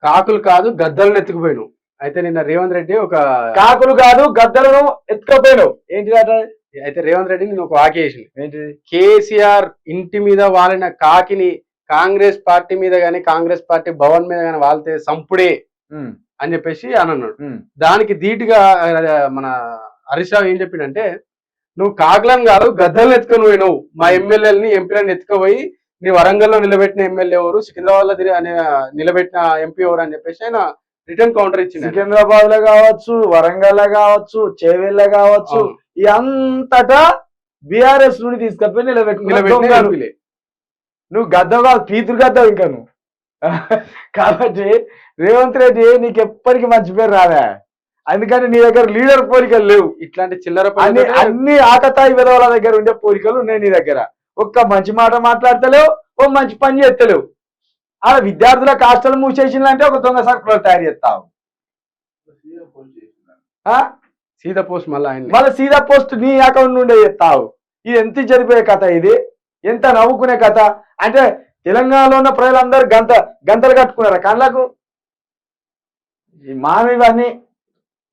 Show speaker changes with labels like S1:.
S1: కాకులు కాదు గద్దలను ఎత్తుకుపోయాను. అయితే నిన్న రేవంత్ రెడ్డి ఒక
S2: కాకులు కాదు గద్దలను ఎత్తుకపోయినావు ఏంటిదట?
S1: అయితే రేవంత్ రెడ్డి నేను ఒక వాక్య చేసింది.
S2: ఏంటిది?
S1: కేసీఆర్ ఇంటి మీద వాలిన కాకిని కాంగ్రెస్ పార్టీ మీద గాని కాంగ్రెస్ పార్టీ భవన్ మీద గాని వాళ్తే సంపుడే అని చెప్పేసి అని అన్నాడు. దానికి ధీటుగా మన హరీష్ రావు ఏం చెప్పిండంటే, నువ్వు కాకులను కాదు గద్దలను ఎత్తుకొని పోయినావు, మా ఎమ్మెల్యేలని ఎంపీలను ఎత్తుకుపోయి నీ వరంగల్లో నిలబెట్టిన ఎమ్మెల్యే ఎవరు, సికింద్రాబాద్ లో నిలబెట్టిన ఎంపీ ఎవరు అని చెప్పేసి ఆయన రిటర్న్ కౌంటర్ ఇచ్చింది.
S2: సికింద్రాబాద్ లో కావచ్చు, వరంగల్ లో కావచ్చు, చేవెళ్ళ కావచ్చు, ఈ అంతటా బీఆర్ఎస్ నుండి తీసుకపోయి నిలబెట్టిన నువ్వు గద్దవు కాదు, పీతురు గద్దవు ఇంకా నువ్వు. కాబట్టి రేవంత్ రెడ్డి నీకు ఎప్పటికీ మంచి పేరు రాదా, అందుకని నీ దగ్గర లీడర్ పోలికలు లేవు.
S1: ఇట్లాంటి చిల్లర
S2: అన్ని ఆకతాయి విధవుల దగ్గర ఉండే పోలికలు ఉన్నాయి నీ దగ్గర. ఒక్క మంచి మాట మాట్లాడతలేవు, ఓ మంచి పని చేస్తలేవు. ఆడ విద్యార్థుల హాస్టల్ మూసేసిందంటే ఒక దొంగ సరుకులు తయారు చేస్తావు.
S1: సీదా పోస్ట్
S2: మళ్ళీ సీదా పోస్ట్ నీ అకౌంట్ నుండే చేస్తావు. ఇది ఎంత జరిపోయే కథ, ఇది ఎంత నవ్వుకునే కథ. అంటే తెలంగాణలో ఉన్న ప్రజలందరూ గంతలు కట్టుకున్నారా కళ్ళకు? ఈ మానవన్నీ